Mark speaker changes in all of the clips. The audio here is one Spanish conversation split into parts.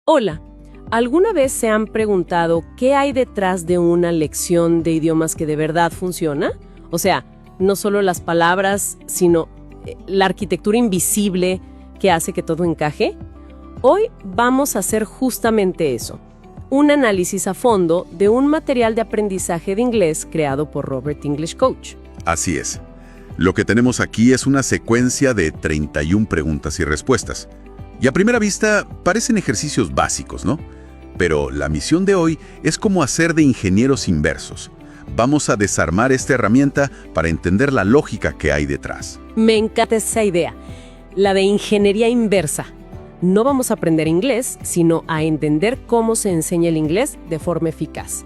Speaker 1: Hola, ¿alguna vez se han preguntado qué hay detrás de una lección de idiomas que de verdad funciona? O sea, no solo las palabras, sino la arquitectura invisible que hace que todo encaje. Hoy vamos a hacer justamente eso, un análisis a fondo de un material de aprendizaje de inglés creado por Robert English Coach.
Speaker 2: Así es. Lo que tenemos aquí es una secuencia de 31 preguntas y respuestas. Y a primera vista parecen ejercicios básicos, ¿no? Pero la misión de hoy es cómo hacer de ingenieros inversos. Vamos a desarmar esta herramienta para entender la lógica que hay detrás.
Speaker 1: Me encanta esa idea, la de ingeniería inversa. No vamos a aprender inglés, sino a entender cómo se enseña el inglés de forma eficaz.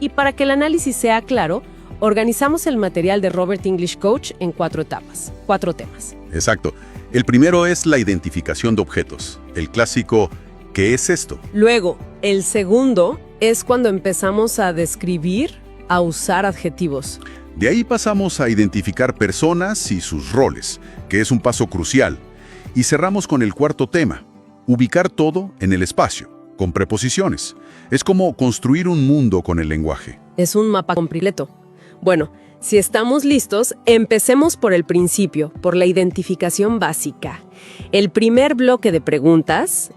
Speaker 1: Y para que el análisis sea claro, organizamos el material de Robert English Coach en 4 etapas, 4 temas.
Speaker 2: Exacto. El primero es la identificación de objetos, el clásico ¿qué es esto?
Speaker 1: Luego, el segundo es cuando empezamos a describir, a usar adjetivos.
Speaker 2: De ahí pasamos a identificar personas y sus roles, que es un paso crucial. Y cerramos con el cuarto tema, ubicar todo en el espacio, con preposiciones. Es como construir un mundo con el lenguaje.
Speaker 1: Es un mapa completo. Bueno, si estamos listos, empecemos por el principio, por la identificación básica. El primer bloque de preguntas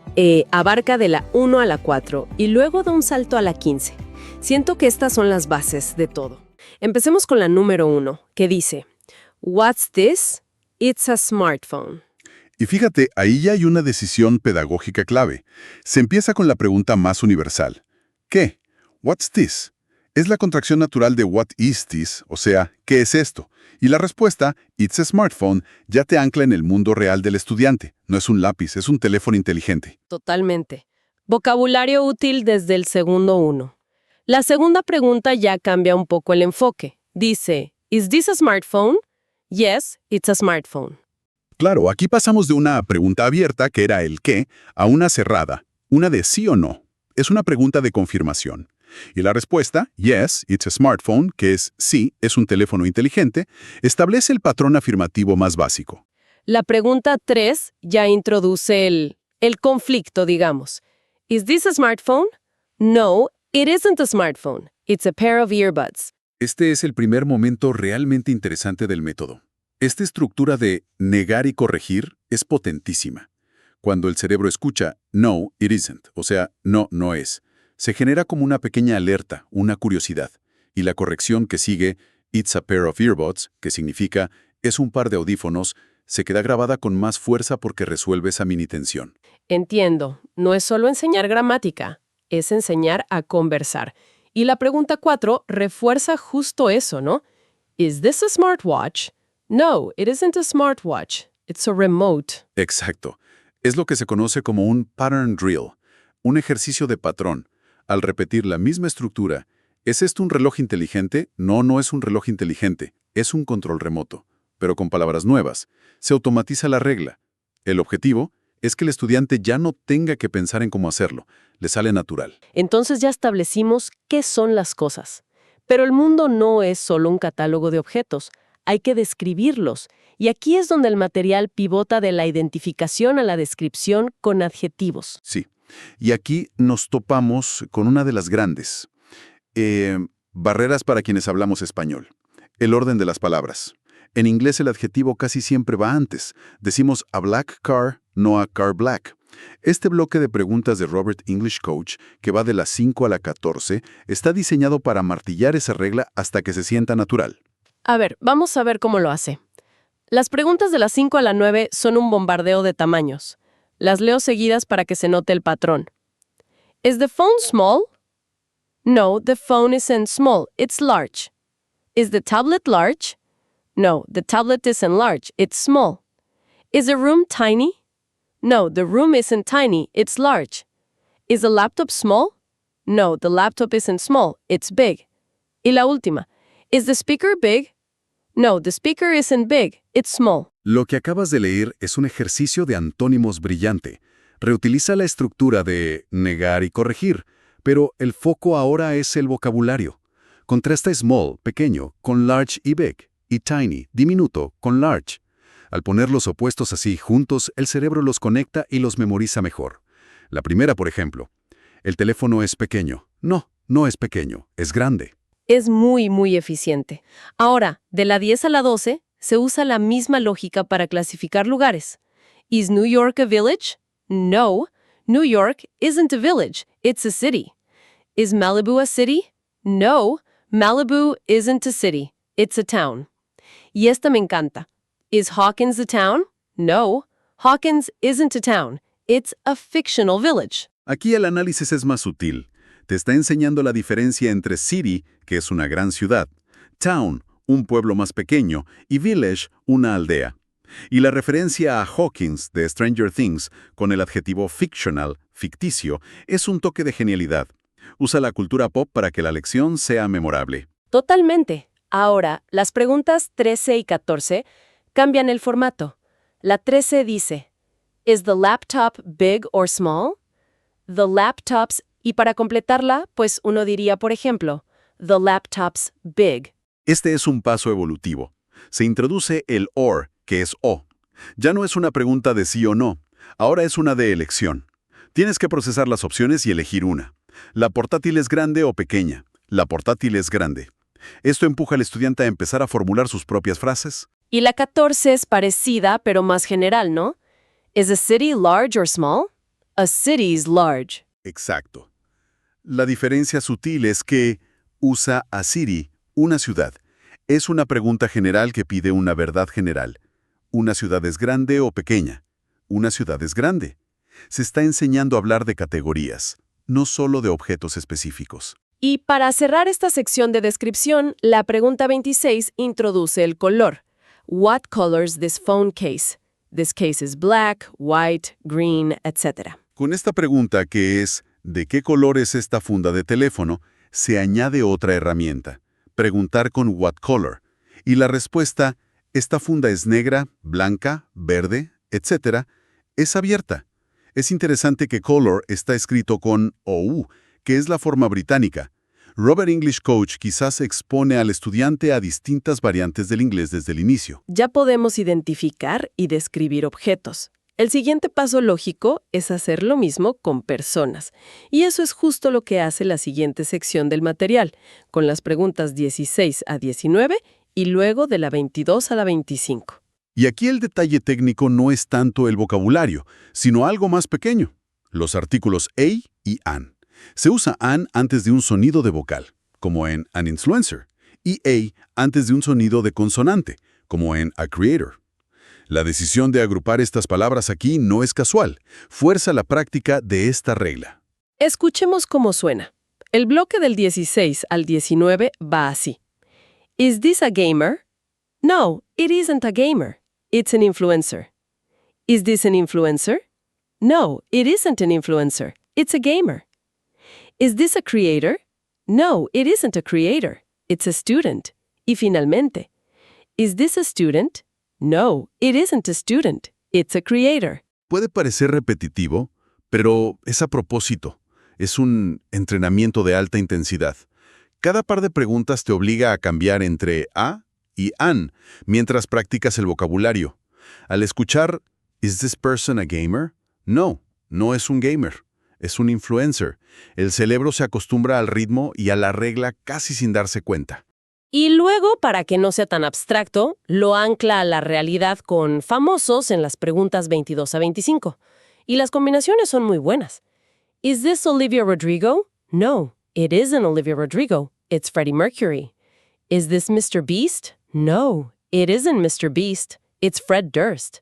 Speaker 1: abarca de la 1 a la 4 y luego da un salto a la 15. Siento que estas son las bases de todo. Empecemos con la número 1, que dice, "What's this? It's a smartphone."
Speaker 2: Y fíjate, ahí ya hay una decisión pedagógica clave. Se empieza con la pregunta más universal. ¿Qué? What's this? Es la contracción natural de what is this, o sea, ¿qué es esto? Y la respuesta, it's a smartphone, ya te ancla en el mundo real del estudiante. No es un lápiz, es un teléfono inteligente.
Speaker 1: Totalmente. Vocabulario útil desde el segundo 1. La segunda pregunta ya cambia un poco el enfoque. Dice, ¿is this a smartphone? Yes, it's a smartphone.
Speaker 2: Claro, aquí pasamos de una pregunta abierta, que era el qué, a una cerrada, una de sí o no. Es una pregunta de confirmación. Y la respuesta, yes, it's a smartphone, que es sí, es un teléfono inteligente, establece el patrón afirmativo más básico.
Speaker 1: La pregunta 3 ya introduce el conflicto, digamos. ¿Is this a smartphone? No, it isn't a smartphone. It's a pair of earbuds.
Speaker 2: Este es el primer momento realmente interesante del método. Esta estructura de negar y corregir es potentísima. Cuando el cerebro escucha no, it isn't, o sea, no, no es, se genera como una pequeña alerta, una curiosidad. Y la corrección que sigue, it's a pair of earbuds, que significa es un par de audífonos, se queda grabada con más fuerza porque resuelve esa mini tensión.
Speaker 1: Entiendo, no es solo enseñar gramática, es enseñar a conversar. Y la pregunta 4 refuerza justo eso, ¿no? ¿Is this a smartwatch? No, it isn't a smartwatch. It's a remote.
Speaker 2: Exacto. Es lo que se conoce como un pattern drill, un ejercicio de patrón. Al repetir la misma estructura, ¿es esto un reloj inteligente? No, no es un reloj inteligente, es un control remoto. Pero con palabras nuevas, se automatiza la regla. El objetivo es que el estudiante ya no tenga que pensar en cómo hacerlo, le sale natural.
Speaker 1: Entonces ya establecimos qué son las cosas. Pero el mundo no es solo un catálogo de objetos, hay que describirlos. Y aquí es donde el material pivota de la identificación a la descripción con adjetivos.
Speaker 2: Sí. Y aquí nos topamos con una de las grandes barreras para quienes hablamos español. El orden de las palabras. En inglés el adjetivo casi siempre va antes. Decimos a black car, no a car black. Este bloque de preguntas de Robert English Coach, que va de la 5 a la 14, está diseñado para martillar esa regla hasta que se sienta natural.
Speaker 1: A ver, vamos a ver cómo lo hace. Las preguntas de la 5 a la 9 son un bombardeo de tamaños. Las leo seguidas para que se note el patrón. Is the phone small? No, the phone isn't small, it's large. Is the tablet large? No, the tablet isn't large, it's small. Is the room tiny? No, the room isn't tiny, it's large. Is the laptop small? No, the laptop isn't small, it's big. Y la última. Is the speaker big? No, the speaker isn't big, it's small.
Speaker 2: Lo que acabas de leer es un ejercicio de antónimos brillante. Reutiliza la estructura de negar y corregir, pero el foco ahora es el vocabulario. Contrasta small, pequeño, con large y big, y tiny, diminuto, con large. Al poner los opuestos así juntos, el cerebro los conecta y los memoriza mejor. La primera, por ejemplo, el teléfono es pequeño. No, no es pequeño, es grande.
Speaker 1: Es muy eficiente. Ahora, de la 10 a la 12, se usa la misma lógica para clasificar lugares. ¿Is New York a village? No. New York isn't a village, it's a city. ¿Is Malibu a city? No. Malibu isn't a city, it's a town. Y esta me encanta. ¿Is Hawkins a town? No. Hawkins isn't a town, it's a fictional village.
Speaker 2: Aquí el análisis es más sutil. Te está enseñando la diferencia entre city, que es una gran ciudad, town, un pueblo más pequeño, y village, una aldea. Y la referencia a Hawkins de Stranger Things con el adjetivo fictional, ficticio, es un toque de genialidad. Usa la cultura pop para que la lección sea memorable.
Speaker 1: Totalmente. Ahora, las preguntas 13 y 14 cambian el formato. La 13 dice, ¿Is the laptop big or small? The laptop's, y para completarla, pues uno diría, por ejemplo, the laptop's big.
Speaker 2: Este es un paso evolutivo. Se introduce el or, que es o. Ya no es una pregunta de sí o no, ahora es una de elección. Tienes que procesar las opciones y elegir una. ¿La portátil es grande o pequeña? La portátil es grande. Esto empuja al estudiante a empezar a formular sus propias frases.
Speaker 1: Y la 14 es parecida, pero más general, ¿no? ¿Is a city large or small? A city is large.
Speaker 2: Exacto. La diferencia sutil es que usa a city, una ciudad. Es una pregunta general que pide una verdad general. ¿Una ciudad es grande o pequeña? Una ciudad es grande. Se está enseñando a hablar de categorías, no solo de objetos específicos.
Speaker 1: Y para cerrar esta sección de descripción, la pregunta 26 introduce el color. What colors this phone case? This case is black, white, green, etc.
Speaker 2: Con esta pregunta, que es ¿de qué color es esta funda de teléfono?, se añade otra herramienta, preguntar con what color. Y la respuesta, ¿esta funda es negra, blanca, verde, etc.? Es abierta. Es interesante que color está escrito con OU, que es la forma británica. Robert English Coach quizás expone al estudiante a distintas variantes del inglés desde el inicio.
Speaker 1: Ya podemos identificar y describir objetos. El siguiente paso lógico es hacer lo mismo con personas. Y eso es justo lo que hace la siguiente sección del material, con las preguntas 16 a 19 y luego de la 22 a la 25.
Speaker 2: Y aquí el detalle técnico no es tanto el vocabulario, sino algo más pequeño. Los artículos a y an. Se usa an antes de un sonido de vocal, como en an influencer, y a antes de un sonido de consonante, como en a creator. La decisión de agrupar estas palabras aquí no es casual, fuerza la práctica de esta regla.
Speaker 1: Escuchemos cómo suena. El bloque del 16 al 19 va así. Is this a gamer? No, it isn't a gamer. It's an influencer. Is this an influencer? No, it isn't an influencer. It's a gamer. Is this a creator? No, it isn't a creator. It's a student. Y finalmente, is this a student? No, it isn't a student. It's a creator.
Speaker 2: Puede parecer repetitivo, pero es a propósito. Es un entrenamiento de alta intensidad. Cada par de preguntas te obliga a cambiar entre a y an mientras practicas el vocabulario. Al escuchar, ¿Is this person a gamer? No, no es un gamer. Es un influencer. El cerebro se acostumbra al ritmo y a la regla casi sin darse cuenta.
Speaker 1: Y luego, para que no sea tan abstracto, lo ancla a la realidad con famosos en las preguntas 22 a 25. Y las combinaciones son muy buenas. ¿Is this Olivia Rodrigo? No, it isn't Olivia Rodrigo. It's Freddie Mercury. ¿Is this Mr. Beast? No, it isn't Mr. Beast. It's Fred Durst.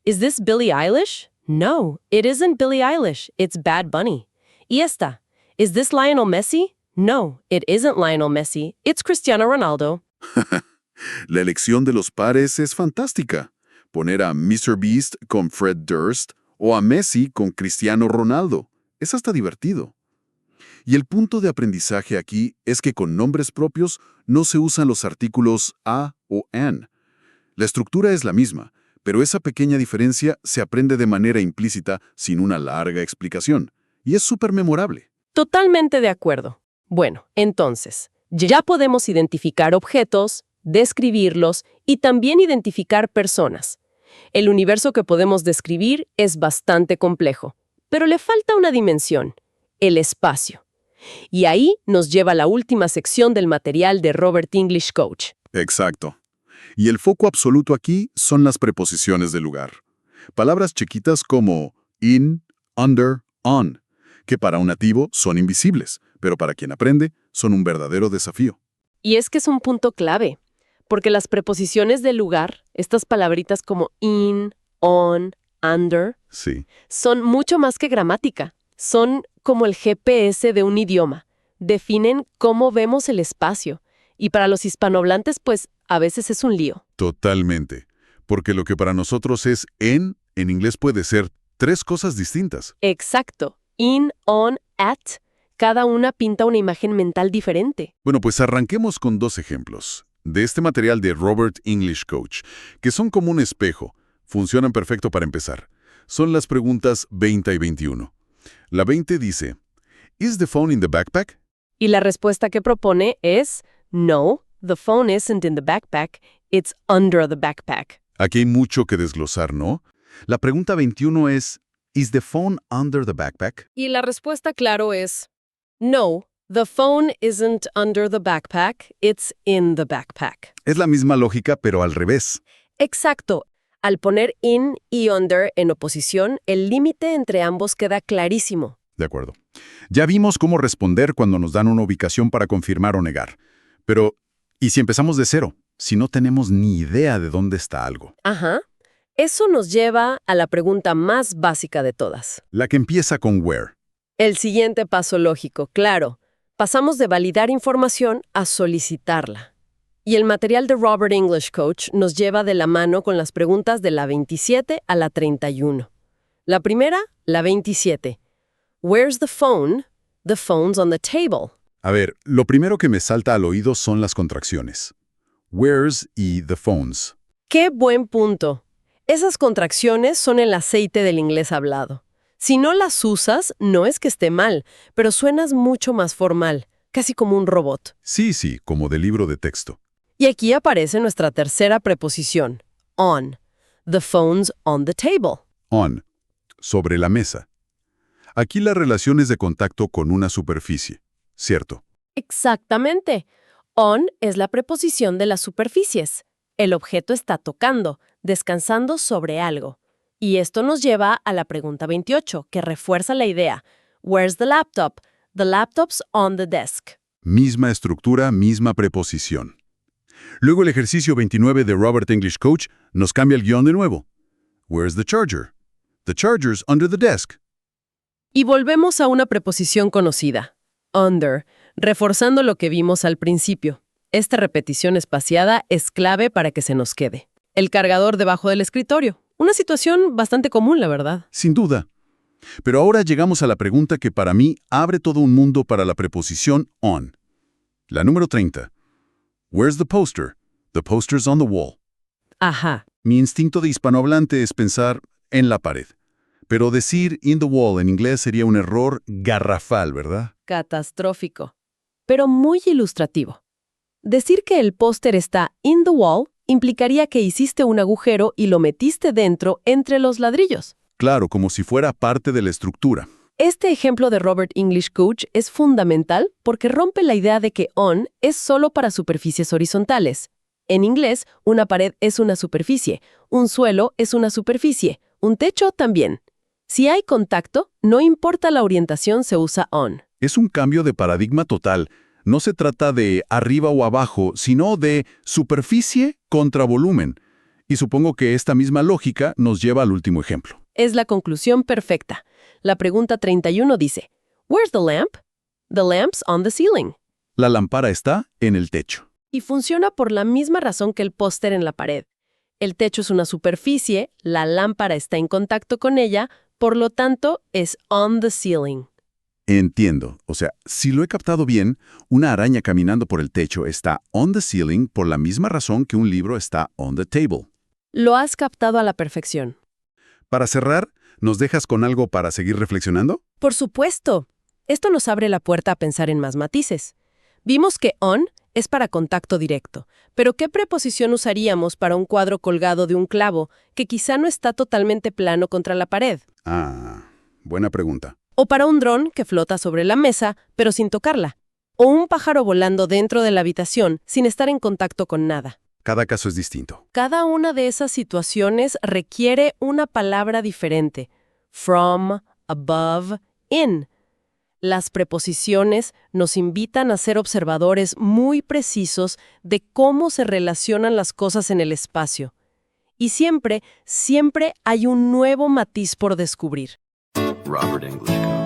Speaker 1: ¿Is this Billie Eilish? No, it isn't Billie Eilish. It's Bad Bunny. Y esta. ¿Is this Lionel Messi? No, it isn't Lionel Messi. It's Cristiano Ronaldo.
Speaker 2: La elección de los pares es fantástica. Poner a Mr. Beast con Fred Durst o a Messi con Cristiano Ronaldo. Es hasta divertido. Y el punto de aprendizaje aquí es que con nombres propios no se usan los artículos a o an. La estructura es la misma, pero esa pequeña diferencia se aprende de manera implícita sin una larga explicación. Y es súper memorable.
Speaker 1: Totalmente de acuerdo. Bueno, entonces, ya podemos identificar objetos, describirlos y también identificar personas. El universo que podemos describir es bastante complejo, pero le falta una dimensión, el espacio. Y ahí nos lleva a la última sección del material de Robert English Coach.
Speaker 2: Exacto. Y el foco absoluto aquí son las preposiciones del lugar. Palabras chiquitas como in, under, on, que para un nativo son invisibles, pero para quien aprende son un verdadero desafío.
Speaker 1: Y es que es un punto clave, porque las preposiciones del lugar, estas palabritas como in, on, under,
Speaker 2: Sí.
Speaker 1: son mucho más que gramática. Son como el GPS de un idioma. Definen cómo vemos el espacio. Y para los hispanohablantes, pues, a veces es un lío.
Speaker 2: Totalmente. Porque lo que para nosotros es en inglés puede ser 3 cosas distintas.
Speaker 1: Exacto. In, on, at. Cada una pinta una imagen mental diferente.
Speaker 2: Bueno, pues arranquemos con 2 ejemplos de este material de Robert English Coach, que son como un espejo. Funcionan perfecto para empezar. Son las preguntas 20 y 21. La 20 dice, ¿Is the phone in the backpack?
Speaker 1: Y la respuesta que propone es, no, the phone isn't in the backpack, it's under the backpack.
Speaker 2: Aquí hay mucho que desglosar, ¿no? La pregunta 21 es, ¿Is the phone under the backpack?
Speaker 1: Y la respuesta, claro, es, no, the phone isn't under the backpack, it's in the backpack.
Speaker 2: Es la misma lógica, pero al revés.
Speaker 1: Exacto. Al poner in y under en oposición, el límite entre ambos queda clarísimo.
Speaker 2: De acuerdo. Ya vimos cómo responder cuando nos dan una ubicación para confirmar o negar. Pero, ¿y si empezamos de cero? Si no tenemos ni idea de dónde está algo.
Speaker 1: Ajá. Eso nos lleva a la pregunta más básica de todas.
Speaker 2: La que empieza con where.
Speaker 1: El siguiente paso lógico, claro. Pasamos de validar información a solicitarla. Y el material de Robert English Coach nos lleva de la mano con las preguntas de la 27 a la 31. La primera, la 27. Where's the phone? The phone's on the table.
Speaker 2: A ver, lo primero que me salta al oído son las contracciones. Where's y the phones.
Speaker 1: ¡Qué buen punto! Esas contracciones son el aceite del inglés hablado. Si no las usas, no es que esté mal, pero suenas mucho más formal, casi como un robot.
Speaker 2: Sí, como de libro de texto.
Speaker 1: Y aquí aparece nuestra tercera preposición, on. The phone's on the table.
Speaker 2: On. Sobre la mesa. Aquí la relación es de contacto con una superficie, ¿cierto?
Speaker 1: Exactamente. On es la preposición de las superficies. El objeto está tocando, descansando sobre algo. Y esto nos lleva a la pregunta 28, que refuerza la idea. Where's the laptop? The laptop's on the desk.
Speaker 2: Misma estructura, misma preposición. Luego el ejercicio 29 de Robert English Coach nos cambia el guión de nuevo. Where's the charger? The charger's under the desk.
Speaker 1: Y volvemos a una preposición conocida, under, reforzando lo que vimos al principio. Esta repetición espaciada es clave para que se nos quede. El cargador debajo del escritorio. Una situación bastante común, la verdad.
Speaker 2: Sin duda. Pero ahora llegamos a la pregunta que para mí abre todo un mundo para la preposición on. La número 30. Where's the poster? The poster's on the wall.
Speaker 1: Ajá.
Speaker 2: Mi instinto de hispanohablante es pensar en la pared. Pero decir in the wall en inglés sería un error garrafal, ¿verdad?
Speaker 1: Catastrófico. Pero muy ilustrativo. Decir que el póster está in the wall implicaría que hiciste un agujero y lo metiste dentro entre los ladrillos.
Speaker 2: Claro, como si fuera parte de la estructura.
Speaker 1: Este ejemplo de Robert English Coach es fundamental porque rompe la idea de que on es solo para superficies horizontales. En inglés, una pared es una superficie, un suelo es una superficie, un techo también. Si hay contacto, no importa la orientación, se usa on.
Speaker 2: Es un cambio de paradigma total. No se trata de arriba o abajo, sino de superficie contra volumen. Y supongo que esta misma lógica nos lleva al último ejemplo.
Speaker 1: Es la conclusión perfecta. La pregunta 31 dice, ¿Where's the lamp? The lamp's on the ceiling.
Speaker 2: La lámpara está en el techo.
Speaker 1: Y funciona por la misma razón que el póster en la pared. El techo es una superficie, la lámpara está en contacto con ella, por lo tanto, es on the ceiling.
Speaker 2: Entiendo. O sea, si lo he captado bien, una araña caminando por el techo está on the ceiling por la misma razón que un libro está on the table.
Speaker 1: Lo has captado a la perfección.
Speaker 2: Para cerrar, ¿nos dejas con algo para seguir reflexionando?
Speaker 1: Por supuesto. Esto nos abre la puerta a pensar en más matices. Vimos que on es para contacto directo, pero ¿qué preposición usaríamos para un cuadro colgado de un clavo que quizá no está totalmente plano contra la pared?
Speaker 2: buena pregunta.
Speaker 1: O para un dron que flota sobre la mesa, pero sin tocarla. O un pájaro volando dentro de la habitación sin estar en contacto con nada.
Speaker 2: Cada caso es distinto.
Speaker 1: Cada una de esas situaciones requiere una palabra diferente. From, above, in. Las preposiciones nos invitan a ser observadores muy precisos de cómo se relacionan las cosas en el espacio. Y siempre hay un nuevo matiz por descubrir.
Speaker 3: Robert English.